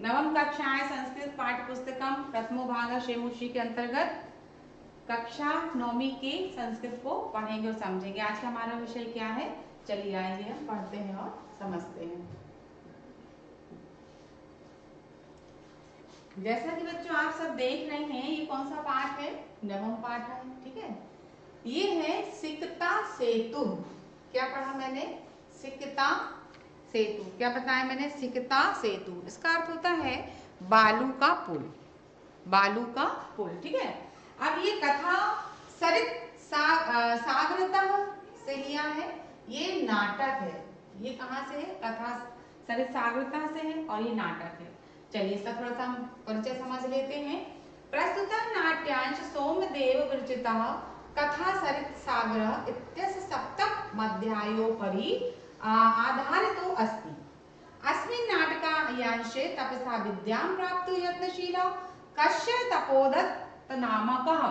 नवम कक्षाएं संस्कृत पाठ्य पुस्तकम प्रथमो भाग शेमुषी के अंतर्गत कक्षा नौवीं के संस्कृत को पढ़ेंगे और समझेंगे। आज का हमारा विषय क्या है, चलिए आइए हम पढ़ते हैं और समझते हैं। जैसा कि बच्चों आप सब देख रहे हैं, ये कौन सा पाठ है, नवम पाठ है, ठीक है। ये है सिकता सेतु। क्या पढ़ा मैंने, सिकता सेतु। क्या बताया मैंने, सिकता सेतु। इसका अर्थ होता है बालू का पुल, बालू का पुल, ठीक है। अब ये कथा सरित सागरतः से लिया है, ये नाटक है। ये कहाँ से है, कथा सरित सागरतः से है और ये नाटक है। चलिए इसका थोड़ा सा हम परिचय समझ लेते हैं। प्रस्तुतः नाट्यांश सोमदेव विरचितः कथा सरित सागर इत्यस्य सप्तम अध्यायोपरि आधारितो अस्ति। अस्मिन् नाटकायांशे तपसा विद्यां प्राप्तुं यत्नशीलः कश्यप तपोदत्त नामकः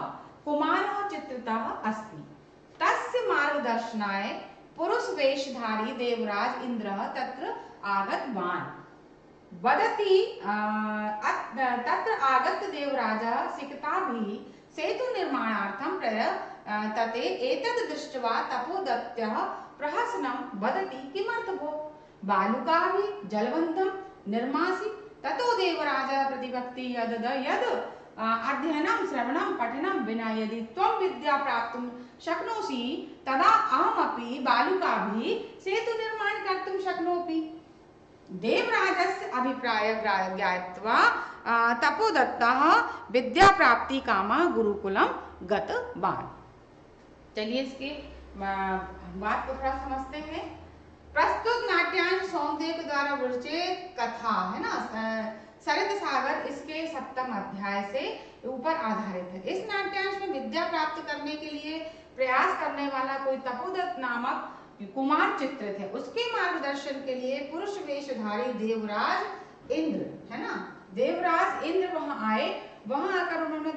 कुमारः चित्रितः अस्ति। तस्य मार्गदर्शनाय पुरुषवेशधारी देवराज इंद्रः तत्र आगतवान्। वदति तत्र आगत्य देवराजः सिकताभिः सेतु निर्माणार्थं प्रयतते। एतद् दृष्ट्वा तपोदत्तः प्रहसनं वदति, किमर्थ भो, बालुकाभिः जलबन्धं निर्मासि। ततो देवराजः प्रतिपत्ति यद अध्ययनं श्रवणं पठनं विना यदि त्वं विद्या प्राप्तुं शक्नोषि तदा अहमपि बालुकाभिः सेतु निर्माणं कर्तुं शक्नोमि। देवराजस्य अभिप्रायं ज्ञात्वा तपोदत्तः विद्या प्राप्ति कामः गुरुकुलं गतवान्। चलिए इसके बात को थोड़ा समझते हैं। प्रस्तुत नाट्यांश सोमदेव के द्वारा विरचित कथा है ना, सरित सागर, इसके सप्तम अध्याय से ऊपर आधारित है। इस नाट्यांश में विद्या प्राप्त करने के लिए प्रयास करने वाला कोई तपोदत्त नामक कुमार चित्रित है। उसके मार्गदर्शन के लिए पुरुष वेशधारी देवराज इंद्र है ना, देवराज इंद्र वहां आए। वहां आकर उन्होंने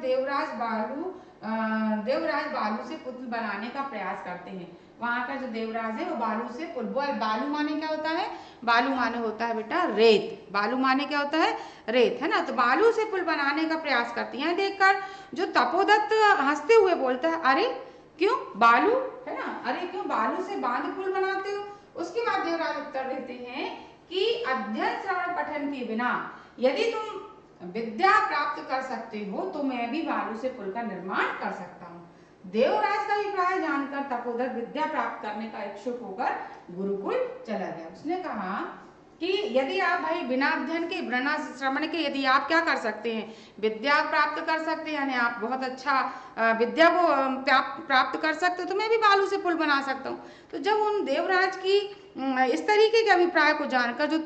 देवराज बालू से पुतल बनाने का प्रयास करते हैं। वहां का जो देवराज है वो बालू से पुल, बालू माने क्या होता है, बालू माने होता है बेटा रेत, बालू माने क्या होता है, रेत, है ना। तो बालू से पुल बनाने का प्रयास करते हैं। देखकर जो तपोदत्त हंसते हुए बोलता है, अरे क्यों बालू, है ना, अरे क्यों बालू से बांध पुल बनाते हो। उसके बाद देवराज उत्तर देते हैं कि अध्ययन श्रवण पठन के बिना यदि तुम विद्या प्राप्त कर सकते हो तो मैं भी बालू से पुल का निर्माण कर सकता हूँ। देवराज का अभिप्राय जानकर तपोदत्त विद्या प्राप्त करने का इच्छुक होकर गुरुकुल चला गया। उसने कहा कि यदि आप भाई बिना अध्ययन के, बिना श्रवण के यदि आप क्या कर सकते हैं, विद्या प्राप्त कर सकते हैं, यानी आप बहुत अच्छा विद्या को प्राप्त कर सकते हो, तो मैं भी बालू से पुल बना सकता हूँ। तो जब उन देवराज की इस तरीके के अभिप्राय को जानकर जो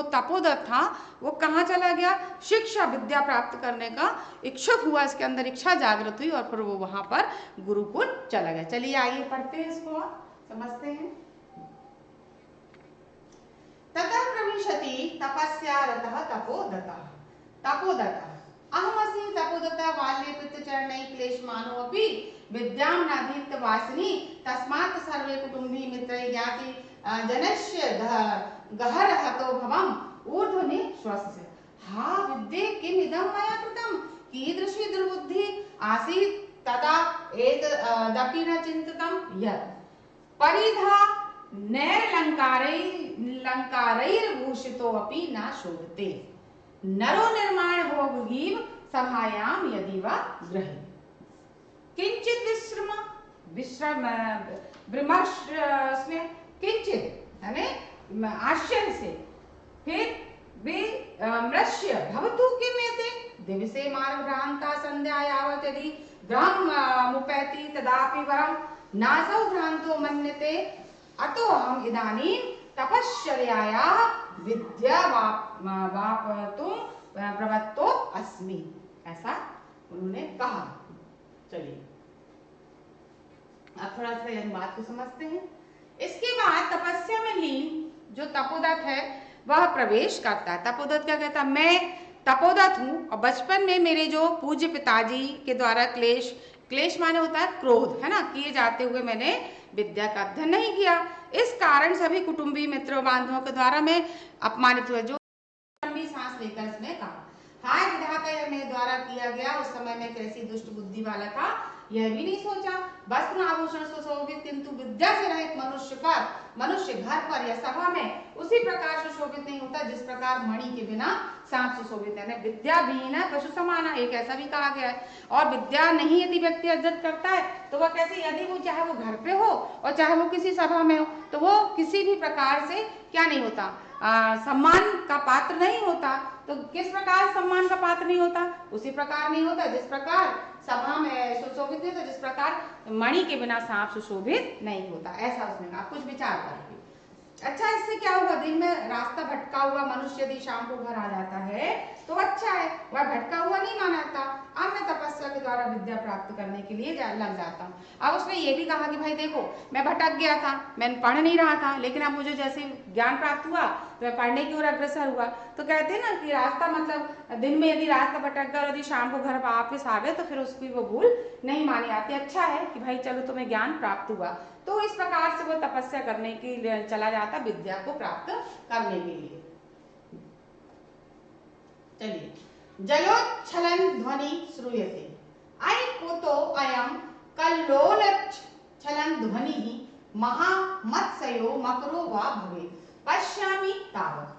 तपोदत्त था वो कहाँ चला गया, शिक्षा विद्या प्राप्त करने का इच्छुक हुआ, इसके अंदर इच्छा जागृत हुई और फिर वो वहां पर गुरुकुल चला गया। चलिए आइए पढ़ते हैं, इसको समझते हैं। ततः प्रविशति तपस्यारतः तपोदत्तः अहमस्मि तपोदत्तः बाल्ये पितृचरणैः क्लेशमानोऽपि विद्यां नाधीत्य वासिनी तस्मात् सर्वे कुटुम्बी मित्रैः ज्ञाति जनस्य गहरहतो भवम् ऊर्ध्वनि श्वस्य। हा विद्ये किम् इदं मया कृतं, कीदृशी दुर्बुद्धिः आसीत् तदा एतदपि न चिन्तितं यत् परिधा नैरलङ्कारैर्भूषितोऽपि न शोभते। नरो निर्माण भोगीव सभायां यदि वा गृहे किंचित विमर्शस्य किंचित यानी आश्चर्य से, फिर मृष्य भवतु किम एते दिवसे मार्गभ्रान्ता संध्या यावत् यदि गृहमुपैति तदापि वरं नासौ भ्रान्तो मन्यते। अतो हम इदानीं तपश्चर्यायाः विद्या वाप्तुं प्रवृत्तो अस्मि, ऐसा उन्होंने कहा। चलिए अब थोड़ा सा इन बात को समझते हैं। इसके बाद तपस्या में लीन जो तपोदत्त है वह प्रवेश करता है। तपोदत्त क्या कहता है, मैं तपोदत्त हूँ और बचपन में मेरे जो पूज्य पिताजी के द्वारा क्लेश माने होता है क्रोध, है ना, किए जाते हुए मैंने विद्या का अध्ययन नहीं किया। इस कारण सभी कुटुंबी मित्रों बांधवों के द्वारा मैं अपमानित हुआ। जो सांस लेकर इसने कहा, हाय विधाता, यह मेरे द्वारा किया गया, उस समय मैं कैसी दुष्ट बुद्धि वाला था, यह भी नहीं सोचा। वस्त्र आभूषण सुशोभित किंतु विद्या से रहित मनुष्य घर पर या सभा में उसी प्रकार सुशोभित नहीं होता जिस प्रकार मणि के बिना सांप सुशोभित है। विद्या विहीन पशु समाना, एक ऐसा भी कहा गया है। और विद्या नहीं यदि व्यक्ति अर्जित करता है तो वह कैसे, यदि वो चाहे वो घर पे हो और चाहे वो किसी सभा में हो, तो वो किसी भी प्रकार से क्या नहीं होता, सम्मान का पात्र नहीं होता। तो किस प्रकार सम्मान का पात्र नहीं होता, उसी प्रकार नहीं होता जिस प्रकार सभा में सुशोभित नहीं होता, जिस प्रकार मणि के बिना सांप सुशोभित नहीं होता। ऐसा उसने कहा, कुछ विचार करके। अच्छा, इससे क्या होगा, दिन में रास्ता भटका हुआ मनुष्य यदि शाम को घर आ जाता है तो अच्छा है, वह भटका हुआ नहीं माना जाता। अब मैं तपस्या के द्वारा विद्या प्राप्त करने के लिए लग जाता हूँ। अब उसने ये भी कहा कि भाई देखो, मैं भटक गया था, मैं पढ़ नहीं रहा था, लेकिन अब मुझे जैसे ज्ञान प्राप्त हुआ तो मैं पढ़ने की ओर अग्रसर हुआ। तो कहते हैं ना कि रास्ता मतलब दिन में यदि रास्ता भटक गया और यदि शाम को घर वापस आ गए तो फिर उसकी वो भूल नहीं मानी जाती। अच्छा है कि भाई चलो तुम्हें ज्ञान प्राप्त हुआ। तो इस प्रकार से वो तपस्या करने के लिए चला जाता, विद्या को प्राप्त करने के लिए। चलिए, जलोच्छलन ध्वनि श्रूयते, अयि कुतो अयं कल्लोलच्छलन ध्वनिः महामत्सयो मकरो वा भवेत्, पश्यामि तावत्।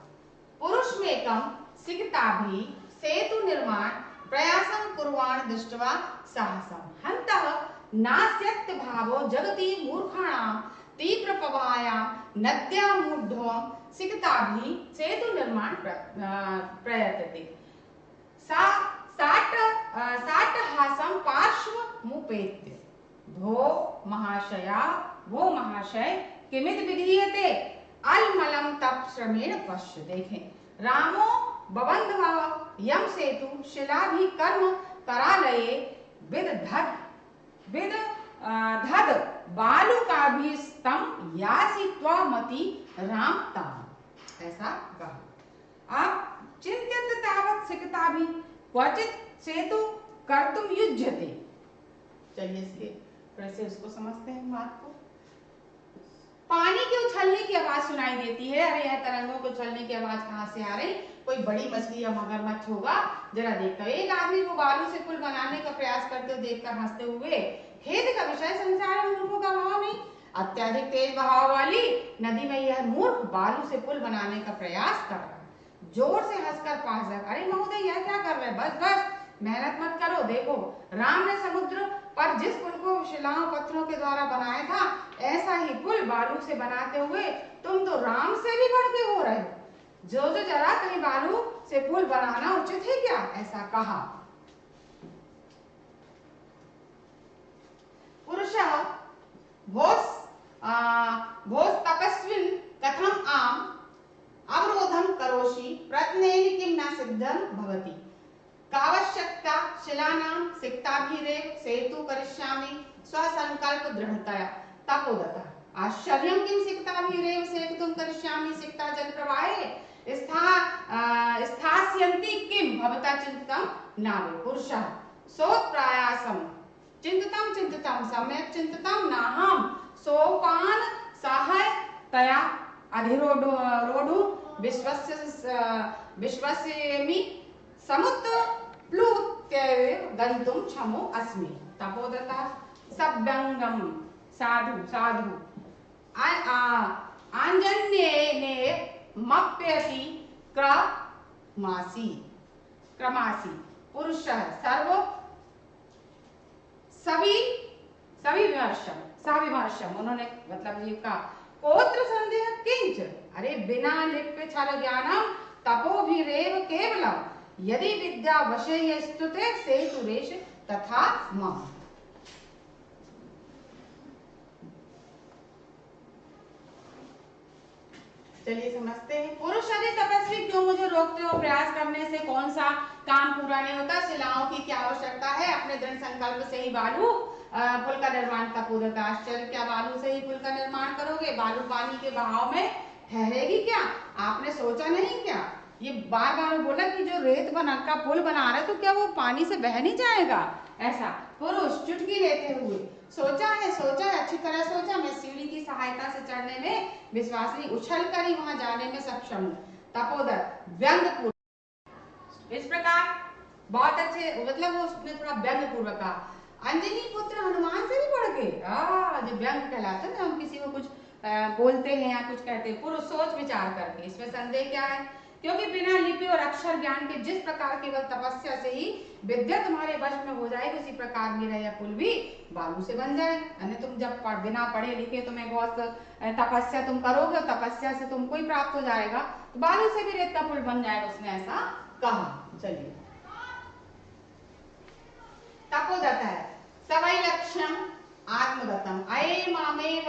पुरुषमेकं सिकताभिः सेतु निर्माण प्रयासं कुर्वाण दृष्ट्वा साहसं हन्तः नास्यत् भावो जगति मूर्खाणां तीव्र प्रवाहायां नद्यामूढ्वं सिकताभिः सेतु निर्माण प्रयतते। साट्टहासं पार्श्वमुपेत्य, भो महाशय किमित विधीयते, अलमलं तप श्रमेण पश्य। देखें, रामो बबन्धवः यम सेतु शिलाभिकर्म करालये विदधद बालुकाभिस्तं यासि त्वमति राम ताम। ऐसा कहा। अब चिंत्यत तावत् सिकताभिः क्वचित सेतु कर्तुम युज्यते। चलिए इसके कैसे उसको समझते हैं बात को। पानी के उछलने की आवाज सुनाई देती है। अरे यह तरंगों के उछलने की आवाज कहाँ से आ रही, कोई बड़ी मछली या मगरमच्छ होगा, जरा देखता हूँ। एक आदमी को बालू से पुल बनाने का प्रयास करते हुए देखकर हंसते हुए, खेद का विषय संसार में मूर्खों का भाव नहीं, अत्यधिक तेज बहाव वाली नदी में यह मूर्ख बालू से पुल बनाने का प्रयास कर रहा है। जोर से हंसकर पास जाकर, अरे महोदय यह क्या कर रहे हैं, बस मेहनत मत करो। देखो, राम ने समुद्र पर जिस पुल को शिलाओं पत्थरों के द्वारा बनाया था, ऐसा ही पुल बालू से बनाते हुए तुम तो राम से भी बढ़ के हो रहे हो। जो जरा कहीं बालू से पुल बनाना उचित है क्या, ऐसा कहा। पुरुषः भोस् तपस्विन् कथम आम अवरोधम करोषि, प्रत्नेन किम न सिद्धं भवति, कावश्यकता शिलानां सिक्ताभिरेव सेतु करिष्यामि स्वसंकल्प दृढ़तया तपोदतः, आश्चर्यं किम सिक्ताभिरेव सेतुं करिष्यामि सिक्ता जल प्रवाहे स्थास्यन्ति किम भवता चिंतितं नावे। पुरुषः सोत्प्रयासं चिंतितं सम्यक् चिंतितं नाहं सोपान सहायतया अधिरोढु विश्वस्यमि समुत्प्लुत्य गन्तुं क्षमो अस्मि। तपोदतः सव्यंगम साधु आंजन्येने मप्यति क्रमासी। पुरुषः सविमर्शम, उन्होंने मतलब ये कहा, कोत्र संदेह किंच, अरे बिना लिप्य छल ज्ञानम तपोभिरेव केवलम, यदि विद्या वशे स्तुते सेतुरेश तथा मम। चलिए समझते हैं। पुरुष यदि तपस्वी क्यों मुझे रोकते हो, प्रयास करने से कौन सा काम पूरा नहीं होता, शिलाओं की क्या आवश्यकता है, अपने दृढ़ संकल्प से ही बालू पुल का निर्माण तपोदता। आश्चर्य, क्या बालू से ही पुल का निर्माण करोगे, बालू पानी के बहाव में ठहरेगी क्या, आपने सोचा नहीं क्या। ये बार बार बोला कि जो रेत बना का पुल बना रहे तो क्या वो पानी से बह नहीं जाएगा, ऐसा। पुरुष चुटकी लेते हुए, सोचा है अच्छी तरह सोचा, मैं सीढ़ी की सहायता से चढ़ने में विश्वास नहीं, उछल कर ही वहां जाने में सक्षम हूँ। तपोदर व्यंग इस प्रकार बहुत अच्छे, मतलब वो उसने थोड़ा व्यंग पूर्वक कहा। अंजनी पुत्र हनुमान से भी बढ़ के, जो व्यंग कहलाता है ना, हम किसी को कुछ बोलते हैं या कुछ कहते हैं पूरा सोच विचार करके। इसमें संदेह क्या है? क्योंकि बिना लिपि और अक्षर ज्ञान के जिस प्रकार केवल तपस्या से ही विद्या तुम्हारे वश में हो जाएगी, उसी प्रकार मेरा यह पुल भी बालू से बन जाएगा। यानी तुम जब बिना पढ़े लिखे तुम्हें बहुत तपस्या तुम करोगे और तपस्या से तुमको ही प्राप्त हो जाएगा, तो बालू से भी रेत का पुल बन जाएगा, उसने ऐसा कहा। चलिए, तपोदत्त है सवै लक्ष्यम आत्मगतम अयमामेव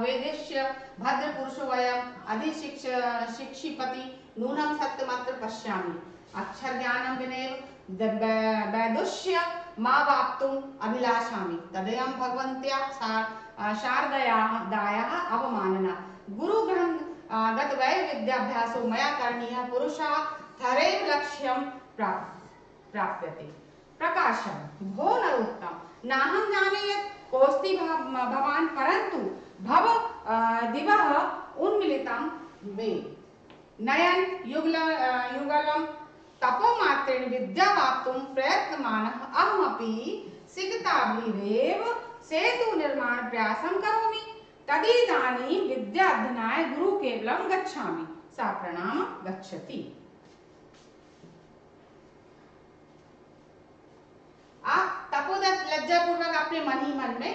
वेदिष्य भद्र पुरुषो वयम अधिशिक्षिपति नूनम सत्यमात्र पश्यामि अक्षर ज्ञानम विनेव वैदुष्य मा वाप्तुम अभिलाषामि तदयं भगवन्त्या शारदयाः अवमानना गुरु ग्रहण गत वै विद्याभ्यासो मया करणीयः पुरुषार्थरेव लक्ष्यं प्राप्यते। प्रकाशम भो नरोत्तम नाहं जाने यत् कोस्ति भवान् परंतु भव दिवः उन्मिलितं मे नयन युगलम तपोमात्रेण विद्यावाप्तुं प्रयत्नमानः अहमपि सिकताभिरेव सेतु निर्माण प्रयासं करोमि तदिदानीं विद्याध्ययनाय गुरु केवलं गच्छामि सा प्रणाम गच्छति। तपोदत्त लज्जापूर्वक अपने मन ही मन में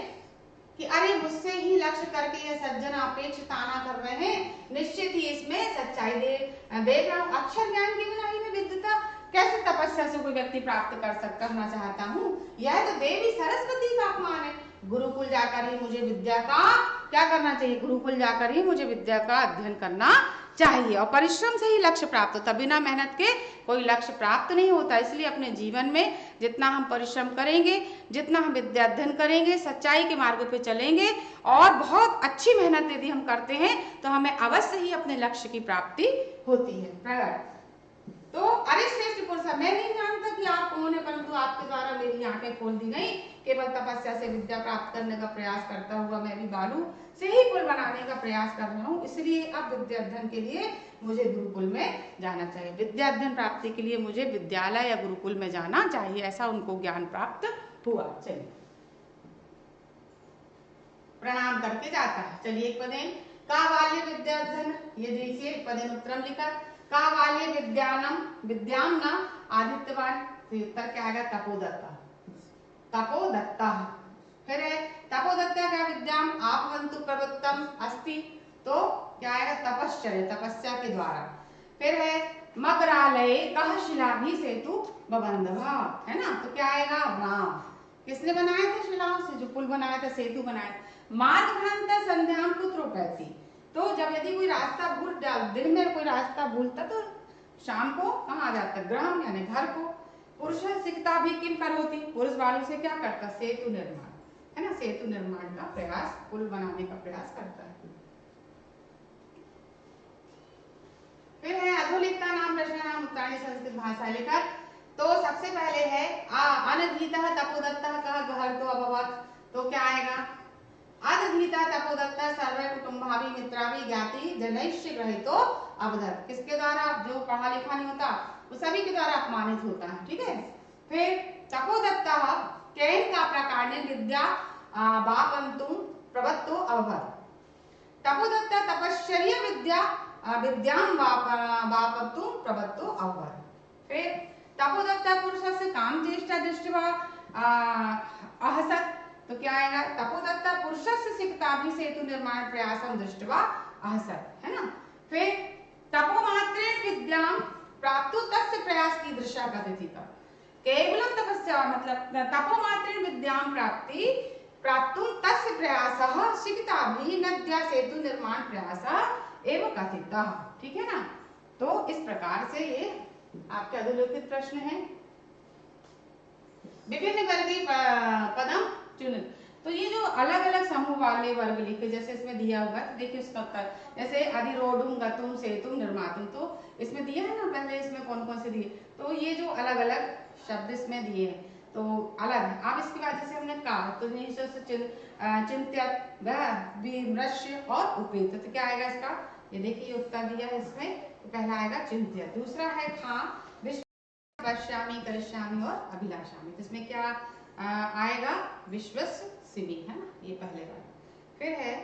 कि अरे मुझसे ही लक्ष्य करके ये सज्जन अपेक्ष ताना कर रहे हैं, निश्चित ही इसमें सच्चाई देख रहा हूँ। अक्षर ज्ञान के बिना ही मैं विद्वता कैसे तपस्या से कोई व्यक्ति प्राप्त करना चाहता हूँ। यह तो देवी सरस्वती का अपमान है। गुरुकुल जाकर ही मुझे विद्या का क्या करना चाहिए? गुरुकुल जाकर ही मुझे विद्या का अध्ययन करना चाहिए और परिश्रम से ही लक्ष्य प्राप्त होता, बिना मेहनत के कोई लक्ष्य प्राप्त नहीं होता। इसलिए अपने जीवन में जितना हम परिश्रम करेंगे, जितना हम विद्या अध्ययन करेंगे, सच्चाई के मार्ग पे चलेंगे और बहुत अच्छी मेहनत यदि हम करते हैं तो हमें अवश्य ही अपने लक्ष्य की प्राप्ति होती है। प्रगट तो अरे श्रेष्ठ पुरुष, मैं नहीं जानता कि आप कौन है, परंतु आपके द्वारा मेरी आंखें खोल दी गई। केवल तपस्या से विद्या प्राप्त करने का प्रयास करता हुआ मैं भी बालू से ही पुल बनाने का प्रयास कर रहा हूँ। इसलिए अब विद्या अध्ययन के लिए मुझे गुरुकुल में जाना चाहिए। विद्या अध्ययन प्राप्ति के लिए मुझे विद्यालय या गुरुकुल में जाना चाहिए, ऐसा उनको ज्ञान प्राप्त हुआ। चलिए, प्रणाम करके जाता है। चलिए, एक पदेन का बाल्य विद्या अध्ययन, ये देखिए पदेन उत्तरम लिखा का बाल्य विद्याम न आदित्यवान, तो उत्तर क्या आएगा? तपोदत्ता। तपोदत्ता फिर है तपोदत्ता क्या विद्याम आपवंतु प्रवृत्तम अस्ति, तो क्या आएगा? तपश्चर्य, तपस्या के द्वारा। फिर है मकरालय कह शिलाभि सेतु बबंधवा, है ना, तो क्या आएगा? राम। किसने बनाया था? शिलाओं से, जो पुल बनाया था, सेतु बनाया था। मार्ग भ्रांता संध्याम कुत्रोपैति, तो जब यदि कोई रास्ता भूल, दिन में कोई रास्ता भूलता तो शाम को कहाँ जाता? ग्राम यानी घर को। पुरुष सिकता भी किम करोति, पुरुष बालू से क्या करता? सेतु निर्माण, है ना, सेतु निर्माण का प्रयास, पुल बनाने का प्रयास करता है। फिर है अधोलिखता नाम प्रश्न नाम उत्तराणी संस्कृत भाषा लिखा। तो सबसे पहले है अनधीतः तपोदत्तः कः गहर्तो अभवत्, तो क्या आएगा? अनधीतः तपोदत्तः सर्वे कुटुम्भाभि मित्राभि ज्ञाति जनैश्च ग्रहीतो अवदत्, किसके द्वारा? जो पढ़ा लिखा नहीं होता वो सभी के द्वारा अपमानित होता है। ठीक है। फिर तपोदत्तः केन का प्रकारेण विद्या वापन्तुं प्रवृत्तो अभवत्, तपोदत्तः तपश्चर्या विद्यां वापन्तुं प्रवृत्तो अभवत्। फिर तपोदत्तः पुरुषस्य कामचेष्टा दृष्ट्वा अहसत्, तो क्या आएगा? तपोदत्तः पुरुषस्य सिकताभि सेतु निर्माण प्रयासं दृष्ट्वा अहसत्, है ना। फिर तपोमात्रेण विद्यां प्राप्तु तस्य प्रयास की दृशा कथति, केवलं तपस्या मतलब तपोमात्रेण विद्यां प्राप्तुं तस्य प्रयासः सिकताभि नद्या सेतु निर्माण प्रयासः एव कथितः। ठीक है ना। तो इस प्रकार से ये आपके अधोलिखित प्रश्न है। विभिन्न वर्गीय पदम चुनित, तो ये जो अलग अलग समूह वाले वर्ग लिखे, जैसे इसमें दिया हुआ है, तो देखिए उसका उत्तर, जैसे अधिरोढ़ुम गतुम सेतुम निर्मातुम, तो इसमें दिया है ना, पहले इसमें कौन कौन से दिए, तो ये जो अलग अलग शब्द इसमें दिए हैं तो अलग है। अब इसके बाद जैसे हमने कहा तो चिंत्यत विमृश्य और उपेत, तो क्या आएगा इसका? ये देखिए उत्तर दिया है इसमें, तो पहला आएगा चिंत्यत, दूसरा है खा पश्यामि, करिष्यामि और अभिलाषामि। तो इसमें क्या आएगा? विश्वसिमि, है ना, ये पहले वाला। फिर है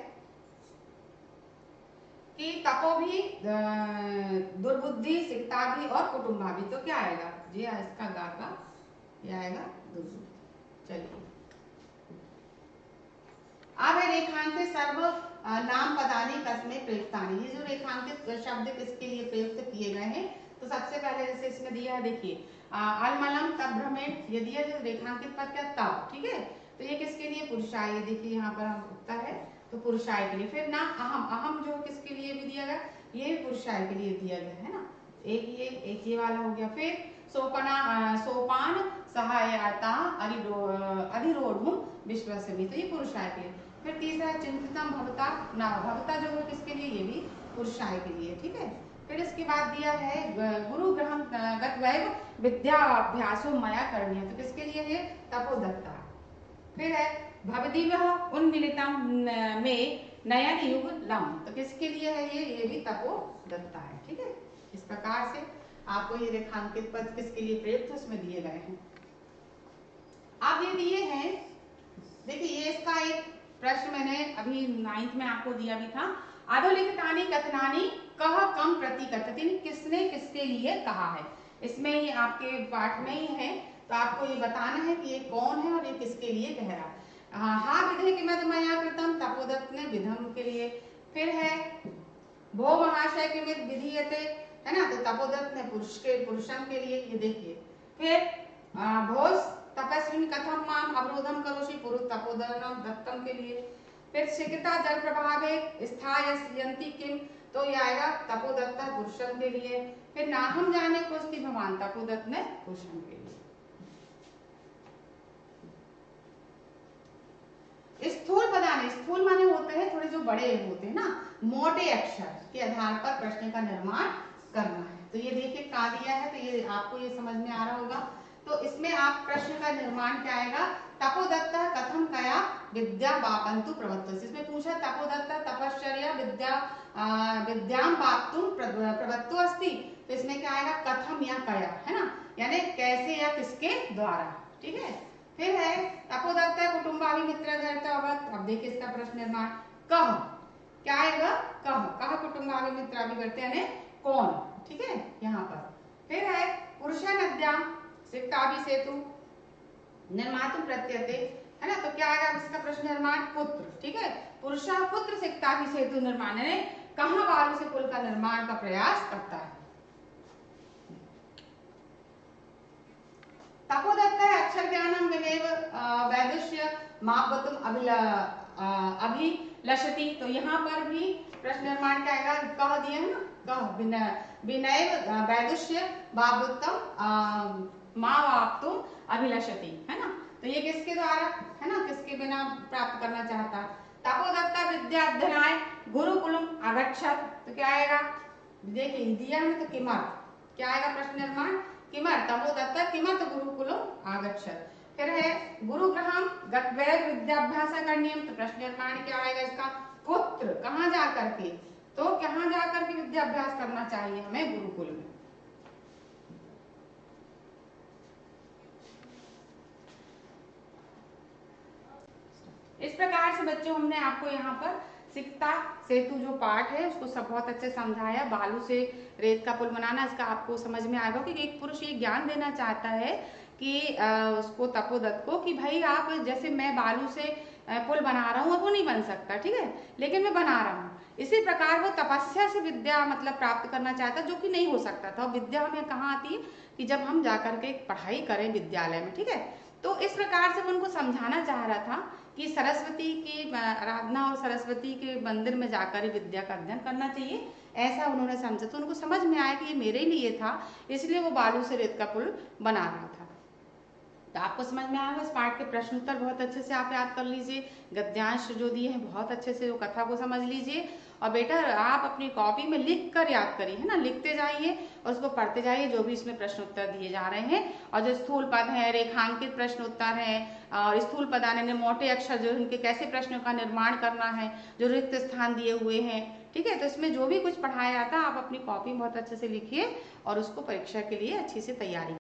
कि तपो भी, दुर्बुद्धि, सिकता भी और कुटुम्बा भी। तो क्या आएगा? ये इसका गा का ये आएगा दुर्बुद्धि। चलिए अब है रेखांकित सर्व नाम पदानी कस्मे प्रयुक्तानि। ये जो रेखांकित शब्द किसके लिए प्रयुक्त किए गए हैं? तो सबसे पहले जैसे इसमें दिया है, देखिए अलमलम, तब भ्रमेण, ये दिया जो रेखांकित पद क्या? तब, ठीक है। तो ये किसके लिए? पुरुषाय। देखिए यहाँ पर हम उत्तर है तो पुरुषाय के लिए। फिर ना अहम, अहम जो किसके लिए भी दिया गया? ये भी पुरुषाय के लिए दिया गया है ना। एक ये वाला हो गया। फिर सोपना, सोपान, सहायता, अधिरोढ़, विश्वसिमि, तो ये पुरुषाय के लिए। फिर तीसरा चिंतितम भवता, ना भवता जो है किसके लिए? ये भी पुरुषाय के लिए, ठीक है। फिर इसके बाद दिया है गुरु ग्रहम गत्वैव विद्याभ्यासो मया करणीय। तो किसके लिए है? तपोदत्ता। फिर है भवदीवः उन्मिलितम में नयन युग लम। तो किसके लिए है ये भी तपोदत्ता है, ठीक है। इस प्रकार से आपको ये रेखांकित पद किसके लिए प्रयुक्त उसमें दिए गए हैं। अब ये दिए हैं, देखिए ये इसका एक प्रश्न मैंने अभी 9th में आपको दिया भी था। अधोलिखितानि कथनानि कह कम प्रति कथति, किसने किसके लिए कहा है। इसमें ये आपके पाठ में ही है, तो आपको ये बताना है कि ये कौन है और ये किसके लिए कह रहा है। हाँ विधे कि मद मया कृतम, तपोदत्त ने विधम के लिए। फिर है भो महाशय के मद विधीयते, है ना, तो तपोदत्त ने पुरुषम के लिए, ये देखिए। फिर भोज तपस्विन कथम माम अवरोधम करोषि, पुरुष तपोदनम दत्तम के लिए। फिर शिखता जल प्रभावे स्थायन्ति किम, तो ये आएगा तपोदत्ता पुरुषम के लिए। फिर ना हम जाने कुस्ति भगवान, तपोदत्त ने पुरुषम के लिए। स्थूल पदानि, स्थूल माने होते हैं थोड़े जो बड़े होते हैं ना, मोटे अक्षर के आधार पर प्रश्न का निर्माण करना है। तो ये देखिए कहा दिया है, तो ये आपको ये समझ में आ रहा होगा। तो इसमें आप प्रश्न का निर्माण क्या आएगा? तपोदत्ता कथम कया विद्या वापंतु प्रवत्तु। इसमें पूछा तपोदत्ता तपश्चर्या विद्याम वाप्तुम प्रवत्तु अस्ति। तो इसमें क्या आएगा? कथम या कया, है ना, यानी कैसे या किसके द्वारा, ठीक है। फिर है तपोदत्ता कुटुम्बाभिमित्र अवगत। अब देखिए इसका प्रश्न निर्माण। कह क्या आएगा? कह कुटुम्बाभिमित्र यानी कौन, ठीक है, यहाँ पर। फिर है पुरुषा नद्याम सिक्ताभि सेतु निर्मातुम प्रत्यते, है ना, तो क्या आएगा इसका प्रश्न निर्माण? पुत्र, ठीक है। पुरुषा पुत्र सिक्ताभि सेतु निर्माण, यानी कहाँ बालू से पुल का निर्माण का प्रयास करता है। तपोदत्ता अक्षर ज्ञानम विनैव वैदुष्य मापवतुम अभिलषति। तो यहाँ पर भी प्रश्न निर्माण क्या आएगा? कह दिया है ना, कह विनैव वैदुष्य मापवतुम मावाप्तुम अभिलषति, है ना। तो ये किसके द्वारा, है ना, किसके बिना प्राप्त करना चाहता? तपोदत्ता विद्या अध्ययनाय गुरुकुलम आगच्छत। तो क्या आएगा? देखिए दिया है तो किमर्थ, क्या आएगा प्रश्न निर्माण? किमर्थ तपोदत्ता किमर्थ गुरुकुलम आगच्छत। फिर है गुरुग्रहम गत्वैव विद्याभ्यास करणीयम। तो प्रश्न निर्माण क्या आएगा इसका? पुत्र कहाँ जा करके, तो कहाँ जा करके विद्याभ्यास करना चाहिए हमें? गुरुकुल में। इस प्रकार से बच्चों हमने आपको यहाँ पर सिकता सेतु जो पाठ है उसको सब बहुत अच्छे समझाया। बालू से रेत का पुल बनाना, इसका आपको समझ में आएगा कि एक पुरुष ये ज्ञान देना चाहता है कि उसको तपोदत्त को कि भाई आप जैसे मैं बालू से पुल बना रहा हूँ, वो नहीं बन सकता, ठीक है, लेकिन मैं बना रहा हूँ। इसी प्रकार वो तपस्या से विद्या मतलब प्राप्त करना चाहता जो कि नहीं हो सकता था। विद्या हमें कहाँ आती है कि जब हम जाकर के पढ़ाई करें विद्यालय में, ठीक है। तो इस प्रकार से मैं उनको समझाना चाह रहा था कि सरस्वती की आराधना और सरस्वती के मंदिर में जाकर ही विद्या का अध्ययन करना चाहिए, ऐसा उन्होंने समझा। तो उनको समझ में आया कि ये मेरे लिए था, इसलिए वो बालू से रेत का पुल बना रहा था। तो आपको समझ में आएगा। इस पाठ के प्रश्न उत्तर बहुत अच्छे से आप याद कर लीजिए। गद्यांश जो दिए हैं बहुत अच्छे से वो कथा को समझ लीजिए। और बेटा आप अपनी कॉपी में लिख कर याद करिए, है ना, लिखते जाइए और उसको पढ़ते जाइए जो भी इसमें प्रश्न उत्तर दिए जा रहे हैं। और जो स्थूल पद है, रेखांकित प्रश्न उत्तर है और स्थूल पद आने मोटे अक्षर जो इनके कैसे प्रश्नों का निर्माण करना है, जो रिक्त स्थान दिए हुए हैं, ठीक है। तो इसमें जो भी कुछ पढ़ाया जाता है आप अपनी कॉपी में बहुत अच्छे से लिखिए और उसको परीक्षा के लिए अच्छी से तैयारी